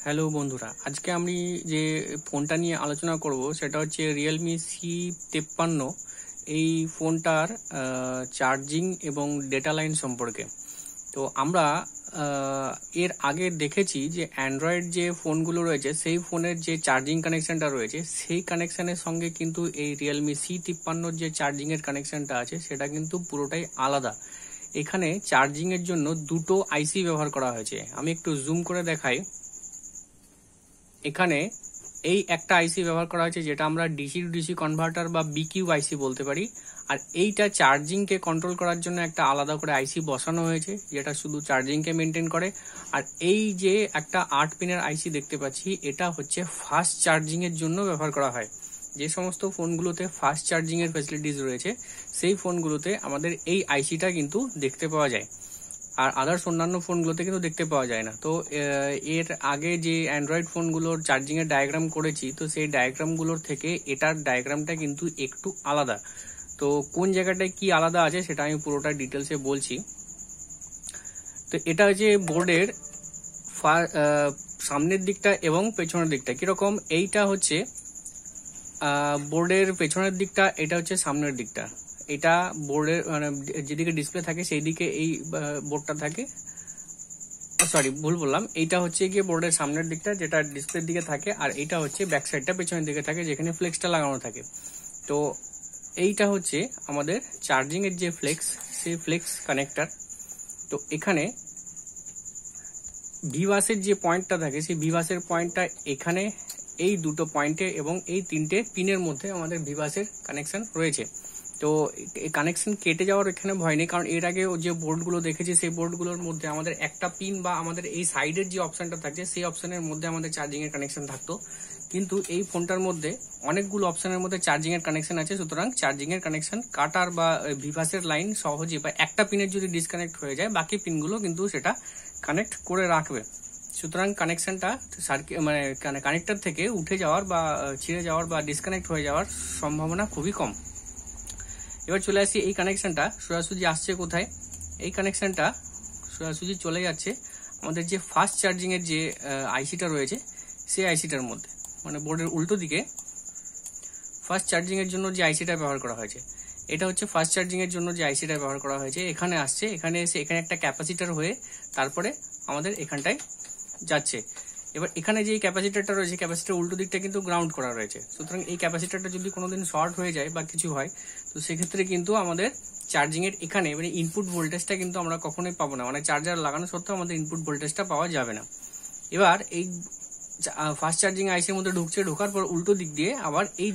Hello বন্ধুরা, আজকে আমি যে ফোনটা নিয়ে আলোচনা করব সেটা হচ্ছে রিয়েলমি C53। এই ফোনটার চার্জিং এবং ডেটা লাইন সম্পর্কে। তো আমরা এর আগে দেখেছি যে অ্যান্ড্রয়েড যে ফোনগুলো রয়েছে সেই ফোনের যে চার্জিং কানেকশনটা রয়েছে সেই কানেকশনের সঙ্গে কিন্তু এই রিয়েলমি C53 যে চার্জিংয়ের কানেকশনটা আছে সেটা কিন্তু পুরোটাই আলাদা। এখানে চার্জিংয়ের জন্য দুটো আইসি ব্যবহার করা হয়েছে। আমি একটু জুম করে দেখাই। এখানে এই একটা আইসি ব্যবহার করা হয়েছে যেটা আমরা ডিসি টু ডিসি কনভার্টার বা বিকিউ আইসি বলতে পারি। আর এইটা চার্জিংকে কন্ট্রোল করার জন্য একটা আলাদা করে আইসি বসানো হয়েছে যেটা শুধু চার্জিংকে মেনটেন করে। আর এই যে একটা 8 পিনের আইসি দেখতে পাচ্ছি এটা হচ্ছে ফাস্ট চার্জিং এর জন্য ব্যবহার করা হয়। যে সমস্ত ফোনগুলোতে ফাস্ট চার্জিং এর ফ্যাসিলিটিস রয়েছে সেই ফোনগুলোতে আমাদের এই আইসিটা কিন্তু দেখতে পাওয়া যায়, আর আদার্স অন্যান্য ফোনগুলোতে কিন্তু দেখতে পাওয়া যায় না। তো এর আগে যে অ্যান্ড্রয়েড ফোনগুলোর চার্জিং এর ডায়াগ্রাম করেছি, তো সেই ডায়াগ্রামগুলোর থেকে এটার ডায়াগ্রামটা কিন্তু একটু আলাদা। তো কোন জায়গাটায় কি আলাদা আছে সেটা আমি পুরোটা ডিটেলসে বলছি। তো এটা হচ্ছে বোর্ডের সামনের দিকটা এবং পেছনের দিকটা কিরকম। এইটা হচ্ছে বোর্ডের পেছনের দিকটা, এটা হচ্ছে সামনের দিকটা। এটা বোর্ডের মানে যেদিকে ডিসপ্লে থাকে সেই দিকে এই বোর্ডটা থাকে। সরি, ভুল বললাম। এইটা হচ্ছে গিয়ে বোর্ডের সামনের দিকটা যেটা ডিসপ্লের দিকে থাকে, আর এইটা হচ্ছে ব্যাক সাইডটা পেছনের দিকে থাকে যেখানে ফ্লেক্সটা লাগানো থাকে। তো এইটা হচ্ছে আমাদের চার্জিং এর যে ফ্লেক্স, সেই ফ্লেক্স কানেক্টর। তো এখানে ভিভাসের যে পয়েন্টটা থাকে সেই ভিভাসের পয়েন্টটা এখানে এই দুটো পয়েন্টে এবং এই তিনটে পিনের মধ্যে আমাদের ভিভাসের কানেকশন রয়েছে। তো কানেকশন কেটে যাওয়ার এখানে ভয় নেই, কারণ এর আগে যে বোর্ডগুলো দেখেছি সেই বোর্ডগুলোর মধ্যে আমাদের একটা পিন বা আমাদের এই সাইডের যে অপশনটা থাকে সেই অপশনের মধ্যে আমাদের চার্জিং এর কানেকশন থাকতো। কিন্তু এই ফোনটার মধ্যে অনেকগুলো অপশনের মধ্যে চার্জিং এর কানেকশন আছে, সুতরাং চার্জিং এর কানেকশন কাটার বা ভিভাসের লাইন সহজে বা একটা পিনের যদি ডিসকানেক্ট হয়ে যায় বাকি পিনগুলো কিন্তু সেটা কানেক্ট করে রাখবে। সুতরাং কানেকশনটা মানে কানেক্টর থেকে উঠে যাওয়ার বা ছিঁড়ে যাওয়ার বা ডিসকানেক্ট হয়ে যাওয়ার সম্ভাবনা খুবই কম। এবার চলে আসি এই কানেকশনটা সোজাসুজি আসছে কোথায়। এই কানেকশনটা সোজাসুজি চলে যাচ্ছে আমাদের যে ফাস্ট চার্জিং এর যে আইসিটা রয়েছে সেই আইসিটার মধ্যে, মানে বোর্ডের উল্টো দিকে ফাস্ট চার্জিং এর জন্য যে আইসিটা ব্যবহার করা হয়েছে এটা হচ্ছে ফাস্ট চার্জিং এর জন্য যে আইসিটা ব্যবহার করা হয়েছে। এখানে আসছে, এখানে এসে এখানে একটা ক্যাপাসিটার হয়ে তারপরে আমাদের এখানটায় যাচ্ছে। এবার এখানে যে ক্যাপাসিটারটা রয়েছে ক্যাপাসিটার উল্টো দিকটা কিন্তু গ্রাউন্ড করা রয়েছে, সুতরাং এই ক্যাপাসিটারটা যদি কোনোদিন শর্ট হয়ে যায় বা কিছু হয় তো সেক্ষেত্রে কিন্তু আমাদের চার্জিং এর এখানে মানে ইনপুট ভোল্টেজটা কিন্তু আমরা কখনোই পাবো না, মানে চার্জার লাগানো সত্ত্বেও আমাদের ইনপুট ভোল্টেজটা পাওয়া যাবে না। এবার এই ফাস্ট চার্জিং আইসির মধ্যে ঢুকছে, ঢোকার পর উল্টো দিক দিয়ে আবার এই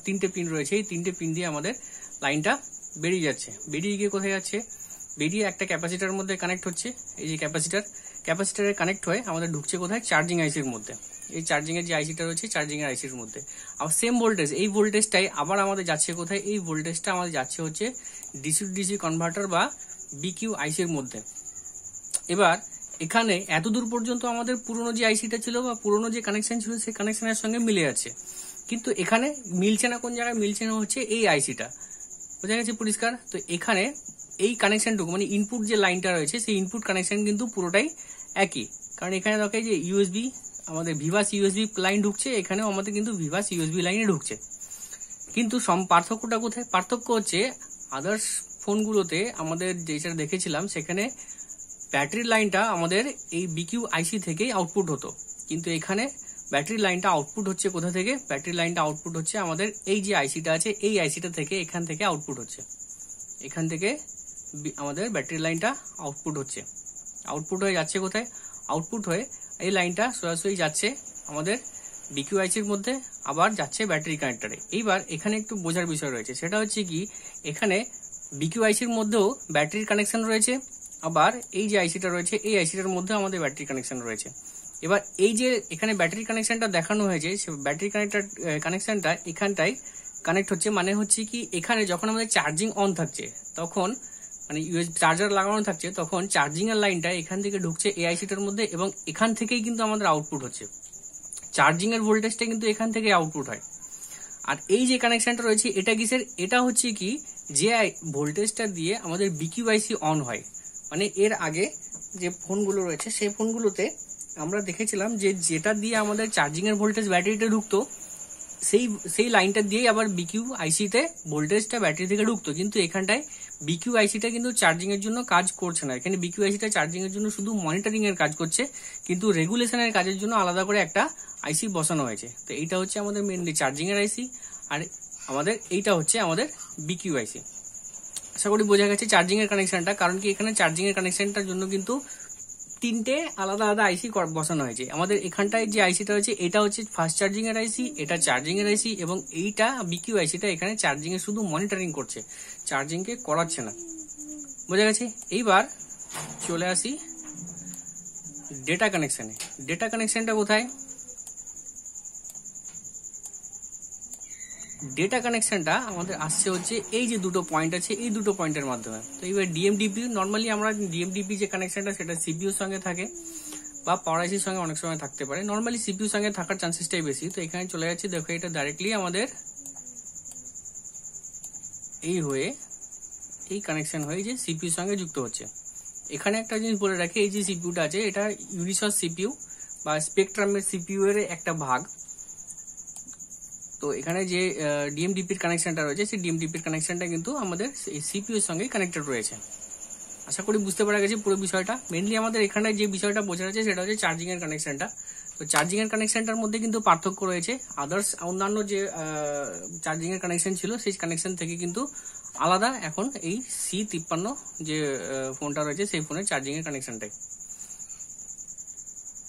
তিনটে পিন রয়েছে, এই তিনটে পিন দিয়ে আমাদের লাইনটা বেরিয়ে যাচ্ছে। বেরিয়ে গিয়ে কোথায় যাচ্ছে, বেরিয়ে একটা ক্যাপাসিটার মধ্যে কানেক্ট হচ্ছে। এই যে ক্যাপাসিটারে কানেক্ট হয়ে আমাদের ঢুকছে কোথায়, চার্জিং আইসির মধ্যে। এই চার্জিং এর যে আইসিটা রয়েছে চার্জিং এর আইসির মধ্যে আবার সেম ভোল্টেজ, এই ভোল্টেজটাই আবার আমাদের যাচ্ছে কোথায়, এই ভোল্টেজটা আমাদের যাচ্ছে হচ্ছে ডিসি টু ডিসি কনভার্টার বা বিকিউ আইসির মধ্যে। এবার এখানে এতদূর পর্যন্ত আমাদের পুরনো যে আইসিটা ছিল বা পুরনো যে কানেকশন ছিল সেই কানেকশনের সঙ্গে মিলে যাচ্ছে, কিন্তু এখানে মিলছে না। কোন জায়গায় মিলছে না হচ্ছে এই আইসিটা, বোঝা গেছে পরিষ্কার। তো এখানে এই কানেকশনটুকু মানে ইনপুট যে লাইনটা রয়েছে সেই ইনপুট কানেকশন কিন্তু পুরোটাই একই, কারণ এখানে দেখে যে ইউএসবি আমাদের ভিভাস ইউএসবি লাইন ঢুকছে, এখানেও আমাদের কিন্তু ভিভাস ইউএসবি লাইনে ঢুকছে। কিন্তু পার্থক্যটা কোথায়, পার্থক্য হচ্ছে আদার্স ফোনগুলোতে আমাদের যেটা দেখেছিলাম সেখানে ব্যাটারি লাইনটা আমাদের এই বিকিউ আইসি থেকেই আউটপুট হতো, কিন্তু এখানে ব্যাটারি লাইনটা আউটপুট হচ্ছে কোথা থেকে, ব্যাটারি লাইনটা আউটপুট হচ্ছে আমাদের এই যে আইসিটা আছে এই আইসিটা থেকে, এখান থেকে আউটপুট হচ্ছে। এখান থেকে আমাদের ব্যাটারি লাইনটা আউটপুট হচ্ছে, আউটপুট হয়ে যাচ্ছে কোথায়, আউটপুট হয়ে এই লাইনটা সরাসরি যাচ্ছে আমাদের বিকিউ আইসির মধ্যে, আবার যাচ্ছে ব্যাটারি কানেক্টরে। এইবার এখানে একটু বোঝার বিষয় রয়েছে, সেটা হচ্ছে কি এখানে বিকিউ আইসির মধ্যেও ব্যাটারির কানেকশন রয়েছে, আবার এই যে আইসিটা রয়েছে এই আইসিটার মধ্যে আমাদের ব্যাটারি কানেকশন রয়েছে। এবার এই যে এখানে ব্যাটারি কানেকশনটা দেখানো হয়েছে সে ব্যাটারি কানেকশনটা এখানটায় কানেক্ট হচ্ছে, মানে হচ্ছে কি এখানে যখন আমাদের চার্জিং অন থাকছে তখন মানে ইউএসবি চার্জার লাগানো থাকছে তখন চার্জিং এর লাইনটা এখান থেকে ঢুকছে এই আইসিটার মধ্যে এবং এখান থেকেই কিন্তু আমাদের আউটপুট হচ্ছে, চার্জিং এর ভোল্টেজটা কিন্তু এখান থেকে আউটপুট হয়। আর এই যে কানেকশনটা রয়েছে এটা কিসের, এটা হচ্ছে কি যে ভোল্টেজটা দিয়ে আমাদের বিকিউ আইসি অন হয়, মানে এর আগে যে ফোনগুলো রয়েছে সেই ফোনগুলোতে আমরা দেখেছিলাম যে যেটা দিয়ে আমাদের চার্জিং এর ভোল্টেজ ব্যাটারিতে ঢুকতো সেই লাইনটা দিয়েই আবার বিকিউ আইসিতে ভোল্টেজটা ব্যাটারি থেকে ঢুকতো, কিন্তু এখানটায় বিকিউ আইসিটা কিন্তু চার্জিং এর জন্য কাজ করছে না। এখানে বিকিউ আইসিটা চার্জিং এর জন্য শুধু মনিটরিং এর কাজ করছে, কিন্তু রেগুলেশনের কাজের জন্য আলাদা করে একটা আইসি বসানো হয়েছে। তো এইটা হচ্ছে আমাদের মেনলি চার্জিং এর আইসি, আর আমাদের এইটা হচ্ছে আমাদের বিকিউ আইসি। আশা করি বোঝা গেছে চার্জিং এর কানেকশনটা, কারণ কি এখানে চার্জিং এর কানেকশনটার জন্য কিন্তু তিনটে আলাদা আলাদা আইসি বসানো হয়েছে। আমাদের এখানটায় যে আইসিটা হচ্ছে এটা হচ্ছে ফাস্ট চার্জিং এর আইসি, এটা চার্জিং এর আইসি, এবং এইটা বিকিউ আইসিটা এখানে চার্জিং এ শুধু মনিটরিং করছে, চার্জিং কে করাচ্ছে না। বোঝা গেছে? এইবার চলে আসি ডেটা কানেকশনে। ডেটা কানেকশনটা কোথায়? ডেটা কানেকশনটা আমাদের আসছে হচ্ছে এই যে দুটো পয়েন্ট আছে, এই দুটো পয়েন্টের মাধ্যমে। তো এইবার ডিএমডিপি, নর্মালি আমরা ডিএমডিপি যে কানেকশনটা সেটা সিপিইউর সঙ্গে থাকে বা পাওয়ার আইসির সঙ্গে অনেক সময় থাকতে পারে, নর্মালি সিপিইউর সঙ্গে থাকার চান্সেসটাই বেশি। তো এখানে চলে যাচ্ছে, দেখো এটা ডাইরেক্টলি আমাদের এই হয়ে এই কানেকশন হয়ে যে সিপিইউর সঙ্গে যুক্ত হচ্ছে। এখানে একটা জিনিস বলে রাখি, এই যে সিপিইউটা আছে এটা ইউনিসস সিপিইউ বা স্পেকট্রামের সিপিইউ এর একটা ভাগ। তো এখানে যে ডিএমডিপির কানেকশনটা রয়েছে সেই ডিএমডিপির কানেকশনটা কিন্তু আমাদের এই সিপিইউ এর সঙ্গে কানেক্টেড রয়েছে। আশা করি বুঝতে পারা গেছে পুরো বিষয়টা। মেনলি আমাদের এখানে যে বিষয়টা বোঝা যাচ্ছে সেটা হচ্ছে চার্জিং এর কানেকশনটা। তো চার্জিং এর কানেকশনটার মধ্যে কিন্তু পার্থক্য রয়েছে, আদার্স অন্যান্য যে চার্জিং এর কানেকশন ছিল সেই কানেকশন থেকে কিন্তু আলাদা এখন এই C53 যে ফোনটা রয়েছে সেই ফোনের চার্জিং এর কানেকশনটাই।